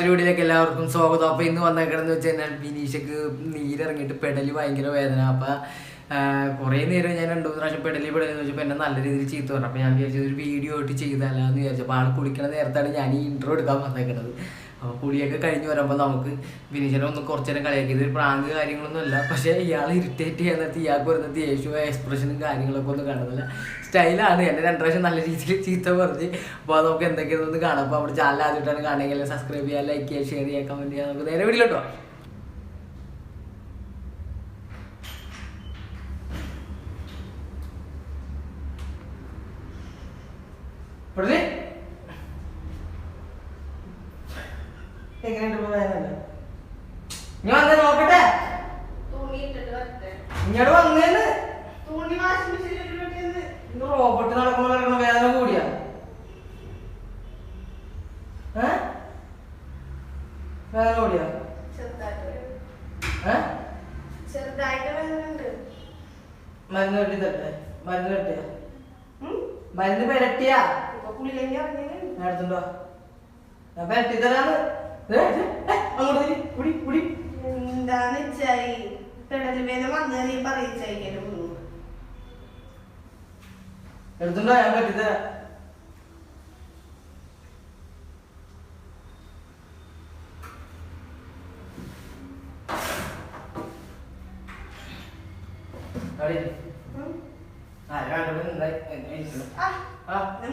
മറ്റൊരു വീഡിയോയിലേക്ക് എല്ലാവർക്കും സ്വാഗതം. അപ്പോൾ ഇന്ന് വന്നേക്കണമെന്ന് വെച്ച് കഴിഞ്ഞാൽ ബിനീഷക്ക് നീരിറങ്ങിയിട്ട് പെടലി ഭയങ്കര വേദന. അപ്പോൾ കുറേ നേരം ഞാൻ 2-3 പ്രാവശ്യം പെടലി വെച്ചപ്പോൾ എന്നെ നല്ല രീതിയിൽ ചീത്ത പറഞ്ഞു. അപ്പോൾ ഞാൻ വിചാരിച്ചത് ഒരു വീഡിയോ ആയിട്ട് ചെയ്താലാന്ന് വിചാരിച്ചപ്പോൾ ആൾ കുളിക്കണ നേരത്താണ് ഞാൻ ഈ ഇൻട്രോ എടുക്കാൻ വന്നേക്കണത്. അപ്പോൾ കുളിയൊക്കെ കഴിഞ്ഞ് വരുമ്പോൾ നമുക്ക് ബിനീഷിനെ ഒന്ന് കുറച്ച് നേരം കളിയാക്കി. ഇതൊരു പ്രാങ്ക് കാര്യങ്ങളൊന്നും അല്ല, പക്ഷേ ഇയാൾ ഇറിറ്റേറ്റ് ചെയ്യാൻ നേരത്ത് ഇയാൾക്ക് വരുന്നത് യേശു എക്സ്പ്രഷനും കാര്യങ്ങളൊക്കെ ഒന്നും കാണുന്നില്ല. സ്റ്റൈലാണ്. എൻ്റെ 2 പ്രാവശ്യം നല്ല രീതിയിൽ ചീത്ത പറഞ്ഞ്. അപ്പോൾ അത് നമുക്ക് എന്തൊക്കെയാണെന്ന് കാണാം. അപ്പോൾ നമ്മുടെ ചാനൽ ആദ്യമായിട്ടാണ് കാണുമെങ്കിൽ സബ്സ്ക്രൈബ് ചെയ്യുക, ലൈക്ക് ചെയ്യുക, ഷെയർ ചെയ്യുക, കമൻറ്റ് ചെയ്യുക. നമുക്ക് നേരെ വീഡിയോട്ടോ. ഞാൻ വന്നേ നോക്കട്ടെ. ഇങ്ങോട്ട് വന്നേന്ന് റോബോട്ട് നടക്കുന്ന വേദന കൂടിയാ. വേദന കൂടിയാ മരുന്ന് കെട്ടി തട്ടെ. മരുന്ന് കെട്ടിയാ മരുന്ന് പെരട്ടിയാ അടുത്തുണ്ടോ? ഞാൻ പെരട്ടി തരാന്ന്. അങ്ങോട്ട് കുടി കുടി. എന്താണ് എടുത്തുണ്ടോ? ഞാൻ പറ്റി തരാം.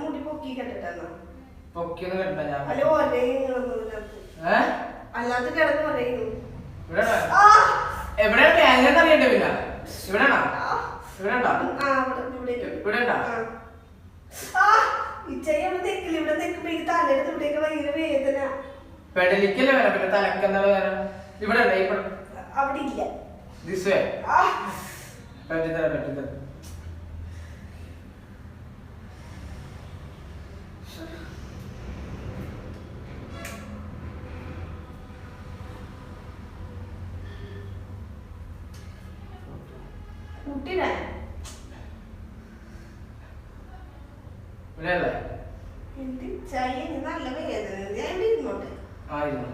മുടി പൊക്കി കെട്ടിട്ടെന്നാ പൊക്കിയൊന്നും കെട്ടണ്ട. ഞാൻ അല്ലാത്ത കിടന്ന് പറയുന്നു. എവിടെയാണ് ബാങ്ക് അറിയണ്ടേ? പിന്നെ ഇവിടെയാണോ? ഇവിടെ ഉണ്ടോ? ഇവിടെ ഉണ്ടോ? പെടലിക്കല്ലേ വേണം, പിന്നെ തലക്കെന്താ വേണം? ഇവിടെ അവിടെ ഇല്ല. പറ്റിത്തരാം പറ്റിത്തരാം. നല്ല വേദന. ഞാൻ ഇരുന്നോട്ടെ. ആയിരുന്നു.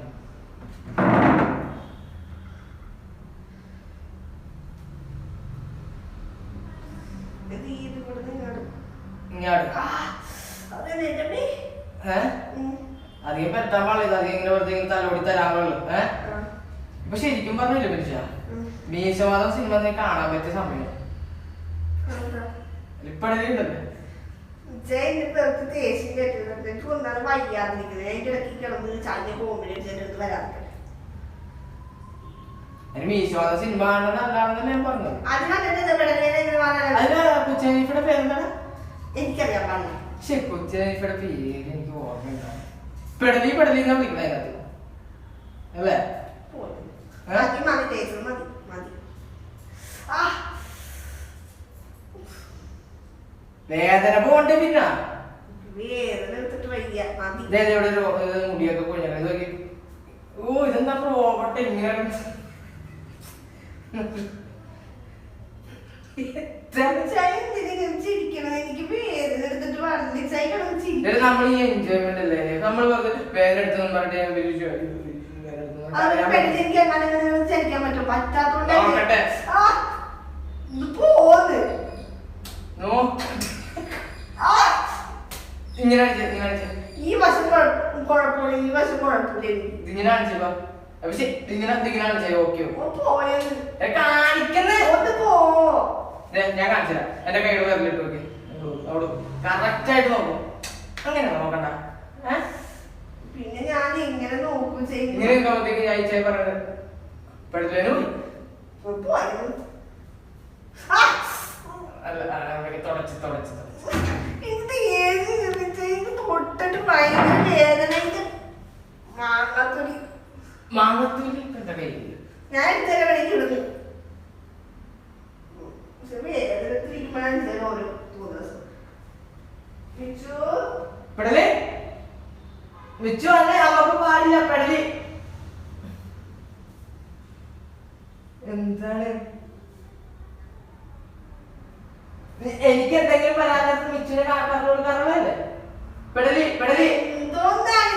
അധികം പറ്റാൻ പാടില്ല. അധികം ഇങ്ങനെ വെറുതെ തലോടി തരാൻ പാടുള്ളൂ. ഇപ്പൊ ശരിക്കും പറഞ്ഞില്ല മനുഷ്യ, മീശവാദം സിനിമ കാണാൻ പറ്റിയ സമയം ഇപ്പഴല്ലേ ഉണ്ടല്ലേ. മീശവാദം സിനിമ കാണുന്നത് നല്ലതാണെന്ന് ഞാൻ പറഞ്ഞത്. കൊച്ചനീഫയുടെ പേരെന്താണ്? എനിക്കറിയാൻ പാടില്ല. പക്ഷെ കൊച്ചനീഫയുടെ പേര് എനിക്ക് ഓർമ്മയില്ല. പെടലി പെടലി എന്നാ വിളിക്കണേ അതിനകത്ത് അല്ലേ? വേദന പോണ്ടേ? പിന്നെ മുടിയൊക്കെ കൊഞ്ഞ. ഓ ഇതെന്താ റോബോട്ട് ഇങ്ങനെ? നമ്മൾ ഈ എൻജോയ്മെന്റ് അല്ലേ? നമ്മൾ വേറെ എടുത്തു ഈ വശം കുഴപ്പമില്ല, ഈ വശം കുഴപ്പമില്ല. ഇങ്ങനെ കാണിച്ചോ? പക്ഷെ ഇങ്ങനെ കാണിച്ചോ? ഓക്കെ ഞാൻ കാണിച്ചുതരാം. എന്റെ കൈയുടെ വിരലിട്ട് നോക്കി. അവിടെ കറക്റ്റ് ആയിട്ട് നോക്കും. അങ്ങനെ നോക്കണ്ട. പിന്നെ ഞാൻ എങ്ങനെ നോക്കും? ഇങ്ങനെ നോക്കത്തേക്ക് ഞാൻ ഇച്ചായി പറഞ്ഞത് പെടുത്തേനു തുടച്ച് തുടച്ച് തൊട്ടിട്ട് ഭയങ്കര വേദന. മാങ്ങത്തൂരി എന്താ കയ്യിൽ? ഞാൻ ഇന്നലെ വെളിക്ക് ഇടുന്നു. പെടലേ വെച്ചു അല്ലേ? നമുക്ക് പാടില്ല പെടലി. എന്താണ് എനിക്ക് എന്തെങ്കിലും പറയാൻ മിച്ചിനെ പറഞ്ഞു കൊടുക്കാറുള്ളതല്ലേ? പെടലി പെടലി എന്തോന്നാണ്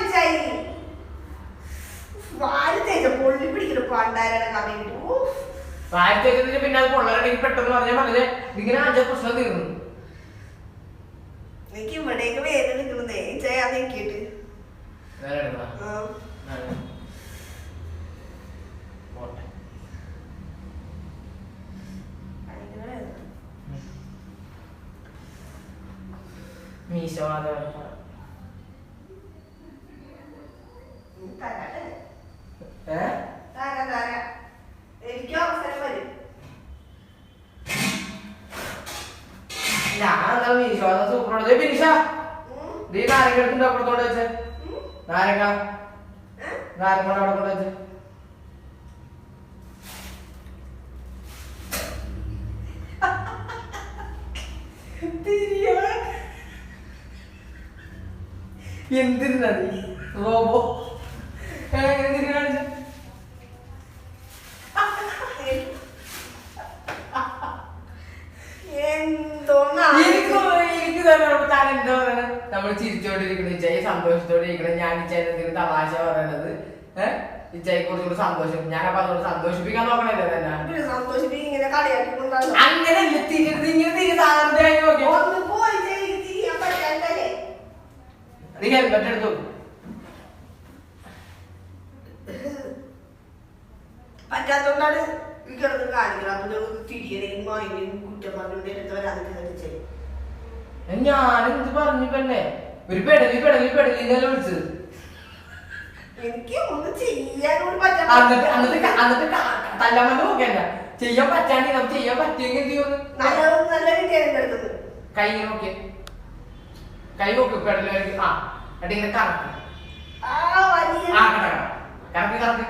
പണ്ടാരുടെ കമ്മിയിട്ട് പ്രായത്തേക്ക് പിന്നെ അത് പൊള്ളാണെങ്കിൽ പെട്ടെന്ന് പറഞ്ഞാൽ പറഞ്ഞത് ഇങ്ങനെ അഞ്ച പ്രശ്നം തീർന്നു. എനിക്ക് ഇവിടേക്ക് വേദന നിൽക്കുന്നേ ചെയ്യാൻ നോക്കിയിട്ട് മീശോ എനിക്കും അവസരം വരും. ഞാൻ മീശോ സൂപ്പർ ബിനിഷ നീ നാരങ്ങ എടുത്തിട്ട് അപ്പുറത്തോടെ വെച്ചേ. നാരങ്ങ നാരങ്ങ അവിടെ കൊണ്ട് വെച്ചേ. എന്തിനാ നീ റോബോ നമ്മൾ ചിരിച്ചോണ്ടിരിക്കണ ഇച്ചായി സന്തോഷത്തോടെ ഇരിക്കണം. ഞാൻ ഇച്ചായി തമാശ പറയണത് ഇച്ചായി കുറച്ചുകൂടി സന്തോഷം. ഞാനപ്പോ അതുകൊണ്ട് സന്തോഷിപ്പിക്കാൻ നോക്കണല്ലേ തന്നെ. അങ്ങനെയല്ല തിരിഞ്ഞത് ഇങ്ങനെ തിരിഞ്ഞായി നോക്കിയോ. നീ ഹെൽമെറ്റ് എടുത്തു പറ്റാത്തോണ്ടാണ് ഈ കിടന്ന് കാണിക്കണം. അപ്പൊ തിരിയണേയും കുറ്റം പറഞ്ഞുകൊണ്ട് എടുത്തവരാണ് ചെയ്യും. ഞാനെന്ത് പറഞ്ഞു പെണ്ണെ ഒരു പെടലി പെടലി പെടലിന്നല്ല വിളിച്ചത്. എനിക്ക് ഒന്നും ചെയ്യാനോട് പറ്റാ. എന്നിട്ട് തല്ലാമല്ല നോക്കണ്ട ചെയ്യാൻ പറ്റാണ്ട് നമുക്ക് ചെയ്യാൻ പറ്റിയെങ്കിൽ എന്ത് ചെയ്യുന്നു. നല്ല രീതിയാണ് എടുത്തത്. കൈ നോക്കിയ കൈ നോക്ക് പെടലി ആ എന്നിട്ട് ഇങ്ങനെ കറക്ക് കറക്ക് കറക്ക്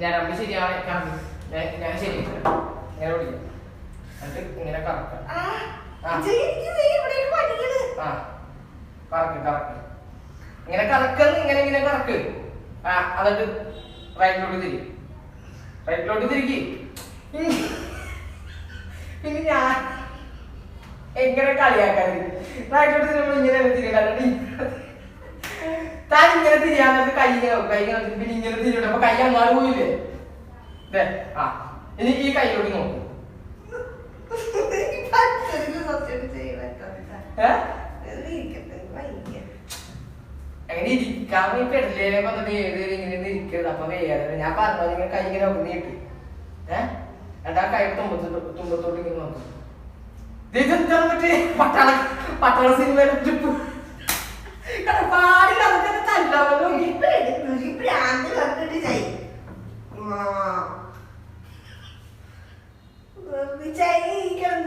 ഞരമ്പ് ശരിയാണ് കറക്ക്. ഞാൻ ശരി ഇങ്ങനെ വിളിക്കാം എന്നിട്ട് ഇങ്ങനെ കറക്കാം. കറക്ക് കറക്ക് ഇങ്ങനെ കറക്കുന്നു ഇങ്ങനെ ഇങ്ങനെ കറക്ക്. എന്നിട്ട് റൈറ്റിലോട്ട് തിരി റൈറ്റിലോട്ട് തിരിക്കി. പിന്നെ ഞാൻ എങ്ങനെ കളിയാക്കാൻ റൈറ്റിലോട്ട് തിരിയുമ്പോൾ ഇങ്ങനെ തിരിയണ്ട. താൻ ഇങ്ങനെ തിരിയാൻ കൈ കൈ പിന്നെ ഇങ്ങനെ തിരിയണ്ട. അപ്പൊ കൈ അങ്ങാട് പോയില്ലേ. ഇനി ഈ കൈയിലോട്ട് നോക്കും. അങ്ങനെ ഇരിക്കാൻ പെടലേ വന്നിട്ട് ഏത് ഇങ്ങനെ ഇരിക്കരുത്. അപ്പൊ വേദന ഞാൻ പറഞ്ഞ ഇങ്ങനെ കൈ ഇങ്ങനെ നീട്ടി എന്നിട്ട് ആ കൈ തുമ്പത്തോട്ട് ഇങ്ങനെ നോക്കും. ഇതെന്താ പറ്റേ പട്ടാള സിനിമയിലെ ട്രിപ്പ് പാടില്ല അതൊക്കെ തല്ലാമല്ലോ.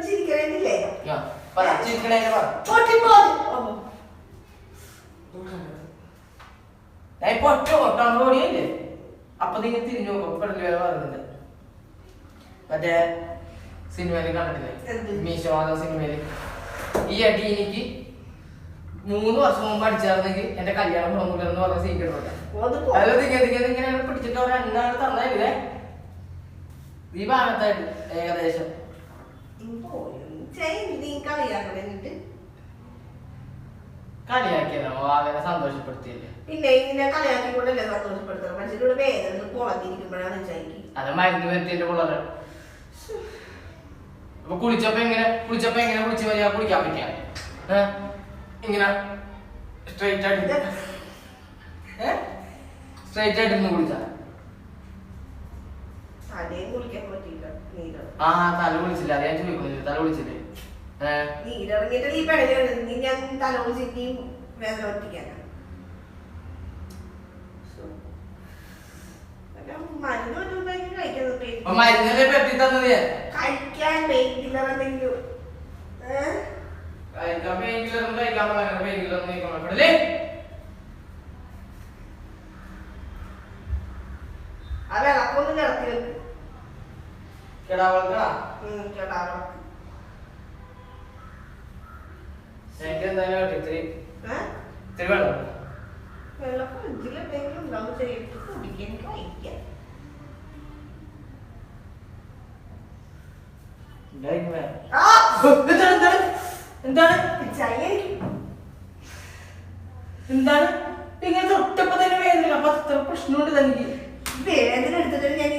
ചിരിക്കണില്ലേ ഇപ്പൊ ഒറ്റ ഓട്ടാണ് ഓടിയല്ലേ. അപ്പൊ നിങ്ങൾ തിരിഞ്ഞു നോക്കും പെടലി വേറെ പറയുന്നുണ്ട്. മറ്റേ സിനിമയില് കണ്ടിട്ടില്ലേ മീശോ അതോ സിനിമയില് ഈ അടി എനിക്ക് 3 വർഷം മുമ്പ് അടിച്ചായിരുന്നെങ്കിൽ എന്റെ കല്യാണം മുടങ്ങൂലെന്ന് പറഞ്ഞ സീക്രട്ട്. അതായത് ഇങ്ങനെ പിടിച്ചിട്ട് അവർ എന്നാണ് തന്നല്ലേ ഈ ഭാഗത്തായിട്ട് ഏകദേശം കളിയാക്കിയല്ലോ. അവനെ സന്തോഷപ്പെടുത്തിയല്ലേ. പിന്നെ ഇങ്ങനെ കളിയാക്കിക്കൊണ്ടല്ലേ സന്തോഷപ്പെടുത്തണം. മനുഷ്യരുടെ വേദന പൊളത്തിരിക്കുമ്പോഴാണ് അത് മരുന്ന് വരുത്തിന്റെ പിള്ളേർ. അപ്പൊ കുളിച്ചപ്പോ എങ്ങനെ കുളിച്ച് വരിക കുളിക്കാൻ പറ്റിയ ഇങ്ങനെ സ്ട്രൈറ്റ് ആയിട്ട് കുളിച്ച തല വിളിച്ചില്ല. അത് ഞാൻ ചോദിക്കുന്നില്ല. തല വിളിച്ചില്ലേ നീരിറങ്ങിയിട്ട് ഈ പെടലുണ്ട്. നീ ഞാൻ തല വിളിച്ചിട്ട് വേദന ഒറ്റിക്കാനാണ്. മരുന്നിനെ പറ്റി തന്നത് കഴിക്കാൻ പെയിൻ കില്ലർ എന്തെങ്കിലും കഴിക്കാൻ പെയിൻ അത് ഇളക്കൊന്നും കിടത്തി വെക്ക്. കിടാവളക്കടാ വെള്ളം ഫ്രിഡ്ജിലെന്തെങ്കിലും ഉണ്ടാവും. ചെയ്തിട്ട് കുടിക്കാൻ കഴിക്കാം. എന്താണ് ഇങ്ങനെ തൊട്ടപ്പോ തന്നെ വേദന. അപ്പൊ അത്ര പ്രശ്നമുണ്ട് തനിക്ക്. വേദന എടുത്തിട്ട് ഞാൻ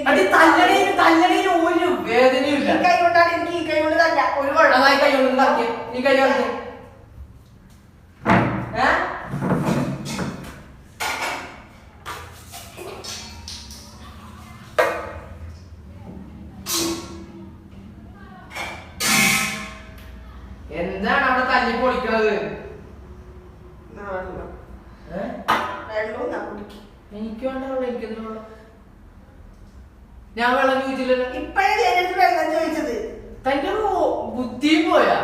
ബാക്കി നീ കൈ കളിക്കേ എന്താണ് അവിടെ തല്ലി പൊളിക്കണത്? എനിക്ക് വേണ്ട എനിക്കെന്തിനു വേണം? ഞാൻ വെള്ളം ചോദിച്ചില്ലല്ലോ. ഇപ്പഴല്ലേ വെള്ളം ചോദിച്ചത്? തന്റെ ബുദ്ധിയും പോയാ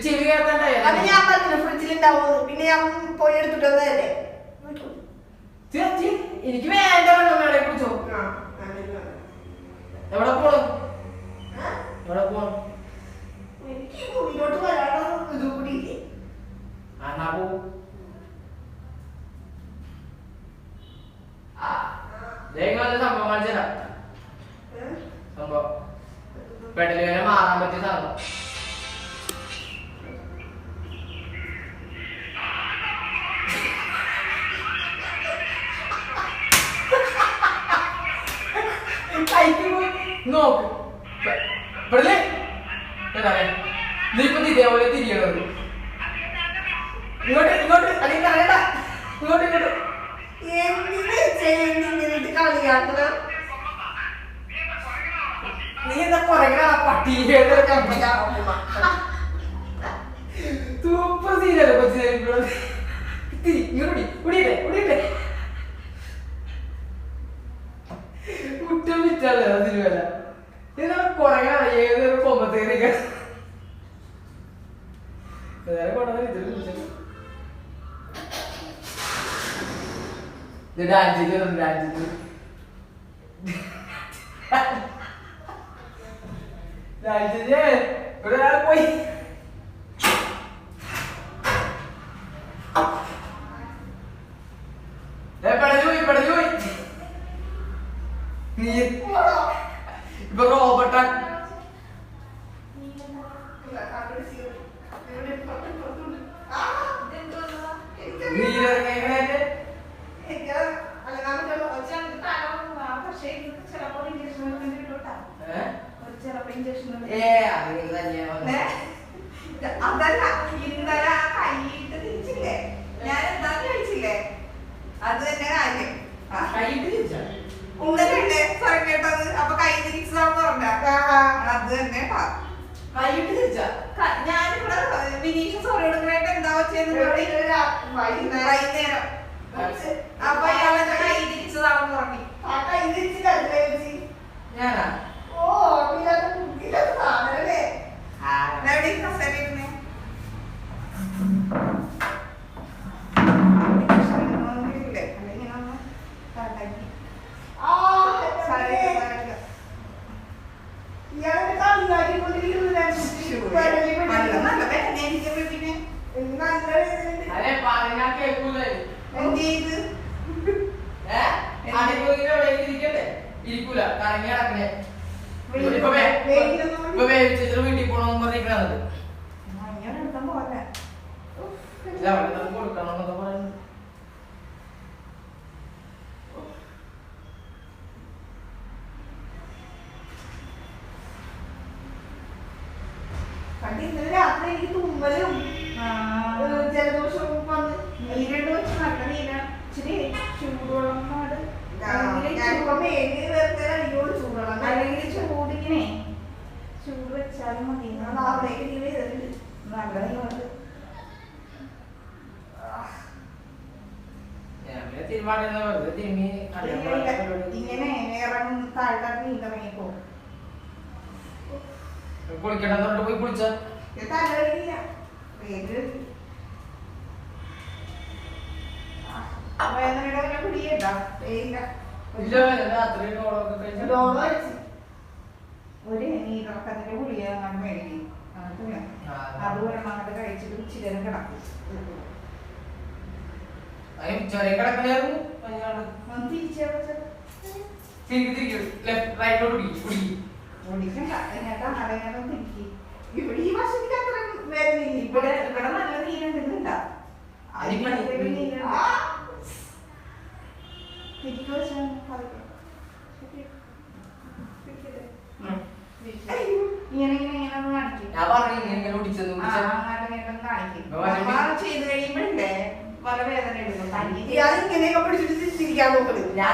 ചെവി കേൾക്കണ്ടായ ഞാൻ പറഞ്ഞു ഫ്രിഡ്ജിലുണ്ടാവുന്നു. പിന്നെ ഞാൻ പോയി എടുത്തിട്ട് വന്നതല്ലേ. എനിക്ക് വേണ്ട വെള്ളം വേണേ കുടിച്ചോ. എവിടെ പോണം? എവിടെ പോണം? എനിക്ക് മുന്നോട്ട് വരാനുള്ള ഇത് കൂടിയില്ലേ? എന്നാ പോവും. സംഭവം കാണിച്ചാ സംഭവം പെടല് വരെ മാറാൻ പറ്റിയ സാധനം. നോക്ക് പെടല് നീ ഇപ്പൊ ഇതേപോലെ തിരിയണത് ഇങ്ങോട്ട് ഇങ്ങോട്ട് അല്ലെങ്കിൽ അറിയണ്ട ഇങ്ങോട്ട് ഇങ്ങോട്ട് നീ എന്താ പുറകെ പട്ടി സൂപ്പർ സീനല്ലേ കൊച്ചു ഇങ്ങോട്ട് കുടിയില്ലേ കുടിയില്ലേ കുറ്റം വിറ്റല്ലേ സിനിമല്ല ഇതാ പുറകെ ഏതൊരു കൊമ്പത്തേക്ക് ഒരാൾ പോയി പടഞ്ഞു പോയി നീ ഇപ്പൊ റോബോട്ടാ അതല്ല ഇന്നലെ കൈയിട്ട് തിരിച്ചില്ലേ? ഞാൻ എന്താ കഴിച്ചില്ലേ? അത് തന്നെ കാര്യം. ഉണ്ടല്ലേ സ്വരം കേട്ടത്? അപ്പൊ കൈ തിരിച്ചതാന്ന് പറഞ്ഞ അത് തന്നെ ഞാനിവിടെ വിനീഷ് സോറി എടുക്കാനായിട്ട് എന്താ വെച്ചത് വൈകുന്നേരം. അപ്പൊ അയാളെ കൈ തിരിച്ചതാണെന്ന് പറഞ്ഞു. ആ കൈ തിരിച്ചില്ലേ? ഞാനാ ഓ സാധനല്ലേ? എവിടെ കസേരയിരുന്നേ? ഇരിക്കൂല കറങ്ങി നടക്കണേ വീട്ടിൽ പോണെന്ന് പറഞ്ഞിരിക്കണത് കൊടുക്കണമെന്നൊക്കെ പറയുന്നത്. ഇന്നലെ രാത്രി എനിക്ക് തുമ്മലും ജലദോഷവും വന്ന് നീരണ്ട് വെച്ച് നല്ല നീര ഇച്ചിരി ചൂടുവെള്ളം ചൂടുവെള്ളം അല്ലെങ്കിൽ ചൂടിങ്ങനെ ചൂട് വെച്ചാലും മതി. അവിടേക്ക് നീ ചെയ്തിട്ടുണ്ട് നല്ല നീണ്ട് ഇങ്ങനെ ഇറങ്ങും താഴ്ത്താട്ട് നീന്തിറങ്ങിപ്പോ കുളിക്കണമെന്നുണ്ട് പോയി കുളിച്ച തലവരില്ല പേര് വേദനയുടെ കുടിയല്ല പേരില്ല ഒരു നീരക്കത്തിന്റെ ഗുളിക അങ്ങനെ മേടിക്കും അത് ഒരെണ്ണം അങ്ങോട്ട് കഴിച്ചിട്ട് ചിലരും കിടക്കും. ഇവിടെ ഈ വർഷത്തിൽ അത്ര വരുന്നില്ല. ഇവിടെ നല്ല നീരുണ്ടില്ല. ഇങ്ങനെ ഇങ്ങനെ ഇങ്ങനെ ഒന്ന് കാണിക്കും. ഞാൻ പറഞ്ഞു ഇങ്ങനെ ഒടിച്ചെന്ന് ചെയ്ത് കഴിയുമ്പോഴേ പല വേദന എടുക്കും. ഇങ്ങനെയൊക്കെ പിടിച്ചിട്ട് തിരിക്കാൻ നോക്കുന്നത് ഞാൻ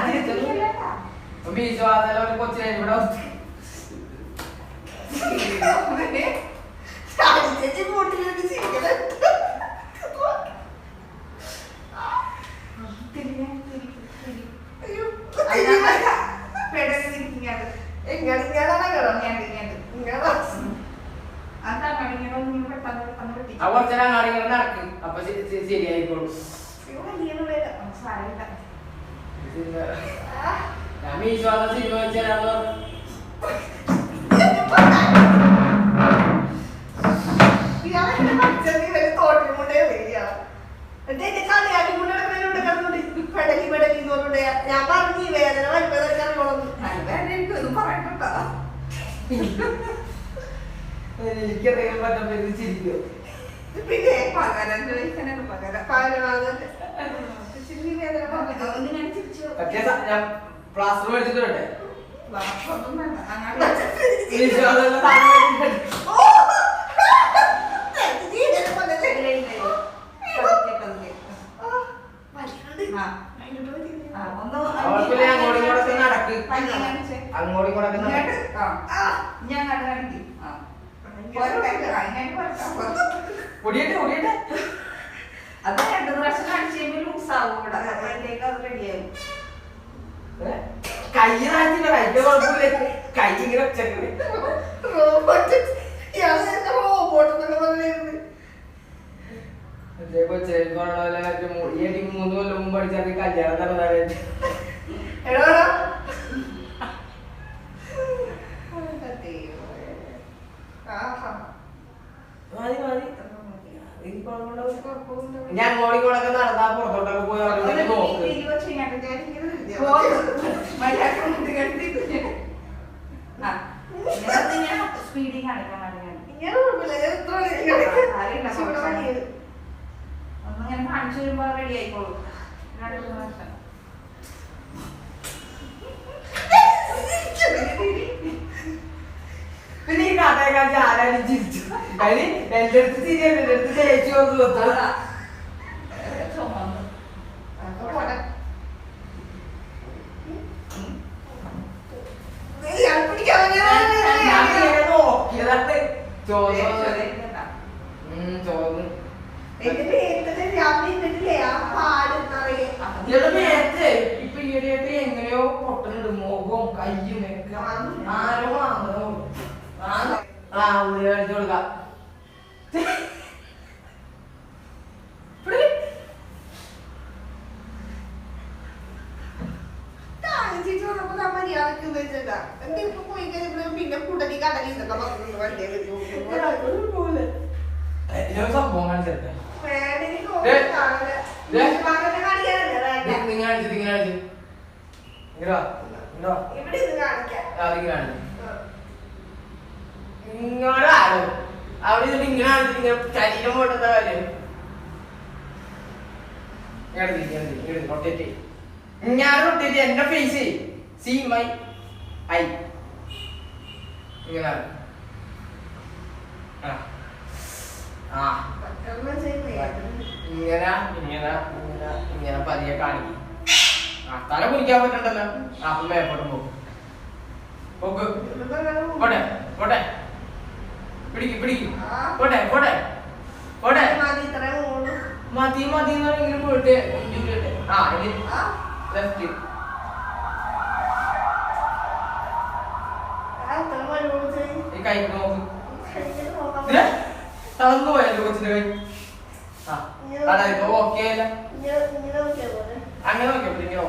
ബീശ്വാസ കൊച്ചിനെ ഇവിടെ ചേച്ചി കൂട്ടിലിട്ട് ചിരിക്കണേ. നടക്കും അപ്പൊ ശരിയായിക്കോളൂ. ഞാൻ ബീശ്വാസ സിനിമ വെച്ചാൽ ഞാൻ പറഞ്ഞു വേദന പറയട്ടോ. എനിക്കറിയാൻ പറ്റുമ്പോ ചിരിക്കോ. പിന്നെ പകരം ചോദിക്കാനാണ് പകരം ഞാൻ പ്ലാസ്റ്റർ മേടിച്ചിട്ടുണ്ട്. അങ്ങോട്ടും അത് 2 പ്രാവശ്യം കാണിച്ചു കഴിയുമ്പോൾ ലൂസാവും ഇവിടെ. അപ്പോഴത്തേക്ക് അത് റെഡിയാവും. കൈ നാട്ടില്ല കൈക്ക് കുഴപ്പമില്ല. കൈ ഇങ്ങനെ കൊച്ചി 3 കൊല്ലം മുമ്പ് പഠിച്ചാൽ കല്യാണം നടന്നാലായിട്ട് ഞാൻ മോളിക്കൂടൊക്കെ നടന്നാ പുറത്തോട്ടൊക്കെ പോയി അവിടെ നോക്ക്. സ്പീഡിൽ കാണിക്കാൻ ഒന്നിങ്ങനെ കാണിച്ചു വരുമ്പോ റെഡി ആയിക്കോളൂ. 2 വർഷം പിന്നെ ഈ കഥയെക്കാഴ്ച ആരാലും ചിരിച്ചു. അതിന് എന്റെ അടുത്ത് ചിരിയല്ല, എന്റെ അടുത്ത് ചേച്ചി വന്ന് കൊത്തു. നോക്കിയതാട്ട് ചോദിച്ചു. ഇപ്പൊ ഈയിടെയായിട്ട് എങ്ങനെയോ പൊട്ടനുണ്ട് മുഖവും കയ്യും ഒക്കെ. ആരോ വാങ്ങണോ ഉള്ളി കഴിച്ചു കൊടുക്കാം. പിന്നെ കുടലി കടലി സംഭവം കാണിച്ചേ ഇങ്ങോട്ടാണോ അവിടെ ഇങ്ങനെ ശരീരം പൊട്ടുന്ന കാര്യം റൊട്ടേറ്റ് ഞാൻ റൊട്ടേറ്റ് എന്റെ ഫേസ് സി മൈ ഐ ഇങ്ങനെ ഇങ്ങനെ ഇങ്ങനെ ഇങ്ങനെ പതിയെ കാണിക്കും. തല കുടിക്കാൻ പറ്റണ്ടല്ലോ. അപ്പം മേപ്പോട്ടും പോകും. പോട്ടെ പോട്ടെ പിടിക്കും പിടിക്കും. പോട്ടെ പോട്ടെ പോട്ടെ മതി മതി എന്ന് പറഞ്ഞെങ്കിലും പോയിട്ട് ലെഫ്റ്റ് ഈ കൈ നോക്ക്. തളർന്നു പോയല്ലോ കൊച്ചിന്റെ കൈ. ഇപ്പൊ ഓക്കെ അല്ല അങ്ങനെ നോക്കിയോ.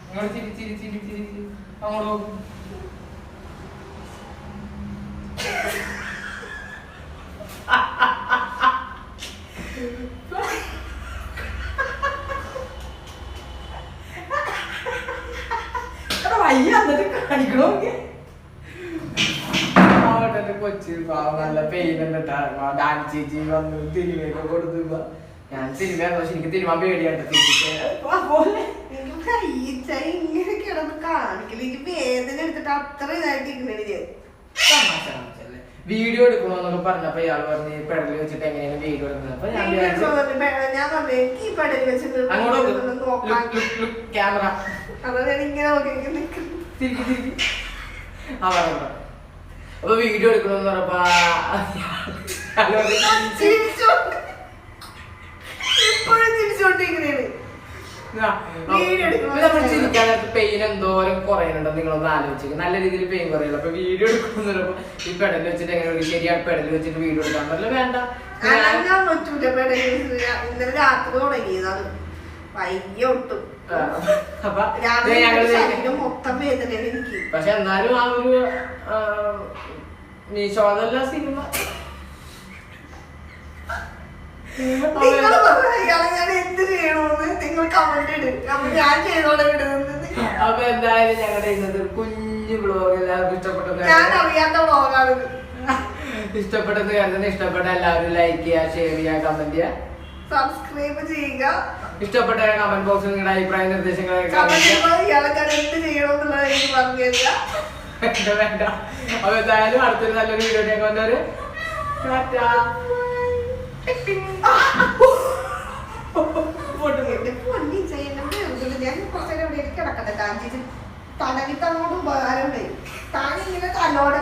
ഇങ്ങോട്ട് ചിരി ചിരി ചിരി ചിരി ചിരി അങ്ങോട്ട് നോക്കും. വയ്യ എന്നിട്ട് കാണിക്കണോ കൊച്ചു പാവം നല്ല പെയിൻ ഡാൻസ് ചേച്ചി വന്നു തിരുമയൊക്കെ കൊടുത്തു. ഞാൻ സിനിമ പക്ഷെ എനിക്ക് തിരുമാൻ പേടിയാണ്. ഇങ്ങനെ കിടന്ന് കാണിക്കില്ല എനിക്ക് വേദന എടുത്തിട്ട് അത്ര ഇതായിട്ട് ഇങ്ങനെ വീഡിയോ എടുക്കണോന്നൊക്കെ പറഞ്ഞപ്പോ ഇയാള് പറഞ്ഞ് പെടല് വെച്ചിട്ട് എങ്ങനെയാണ് വീഡിയോ എടുക്കുന്നത് അപ്പൊ ഞാൻ ഞാൻ പറഞ്ഞു എനിക്ക് ഈ പടൽ വെച്ചിട്ട് നോക്കാൻ ക്യാമറ അതാണ് ഞാൻ ഇങ്ങനെ നോക്കി തിരികെ അപ്പൊ വീഡിയോ എടുക്കണമെന്ന് പറഞ്ഞപ്പോ ഇപ്പോഴും തിരിച്ചോണ്ടിരിക്കുന്നതാണ് നമ്മൾ ചിരിക്കാൻ നേരത്ത് പെയിൻ എന്തോരം കുറയുന്നുണ്ടോ നിങ്ങളൊന്ന് ആലോചിച്ചു നല്ല രീതിയിൽ പെയിൻ കുറയുള്ളൂ അപ്പൊ വീഡിയോ എടുക്കുന്ന ഈ പെടൽ വെച്ചിട്ട് എങ്ങനെ ശരിയാണ് പെടൽ വെച്ചിട്ട് വീഡിയോ എടുക്കാൻ പറ്റില്ല വേണ്ട പറ്റൂല പെടൽ ഇന്നലെ രാത്രി തുടങ്ങിയതാണ് വൈകി ഒട്ടും മൊത്തം വേദനയാണ് എനിക്ക് പക്ഷെ എന്നാലും ആ ഒരു മീശോതല്ല സിനിമ ഞാൻ എന്ത് ചെയ്യണോന്ന് നിങ്ങൾ കമന്റ് ഇടും അപ്പൊ ഞാൻ ചെയ്തോടെ വിടുന്നത് അപ്പൊ എന്തായാലും ഞങ്ങളുടെ ഇന്നത്തെ കുഞ്ഞു ബ്ലോഗ് എല്ലാവർക്കും ഇഷ്ടപ്പെട്ടു ഞാൻ അറിയാത്ത ബ്ലോഗാണ് ഇഷ്ടപ്പെട്ടെന്ന് കരുതുന്ന ഇഷ്ടപ്പെട്ട എല്ലാവരും ലൈക്ക് ചെയ്യുക ഷെയർ ചെയ്യുക കമന്റ് ചെയ്യുക സബ്സ്ക്രൈബ് ചെയ്യുക ഇഷ്ടപ്പെട്ട കമന്റ് ബോക്സിൽ നിങ്ങളുടെ അഭിപ്രായ നിർദ്ദേശങ്ങളൊക്കെ ഇയാളെ ഞാൻ എന്ത് ചെയ്യണമെന്നുള്ളത് എനിക്ക് പറഞ്ഞു തരിക വേണ്ട അപ്പൊ എന്തായാലും അടുത്തൊരു നല്ലൊരു വീഡിയോ കൊണ്ടൊരു ഞാൻ കുറച്ചേരം ഇവിടെ കിടക്കട്ടെ താൻ തടവി തന്നോട് ഉപകാരം താൻ ഇങ്ങനെ തന്നോട്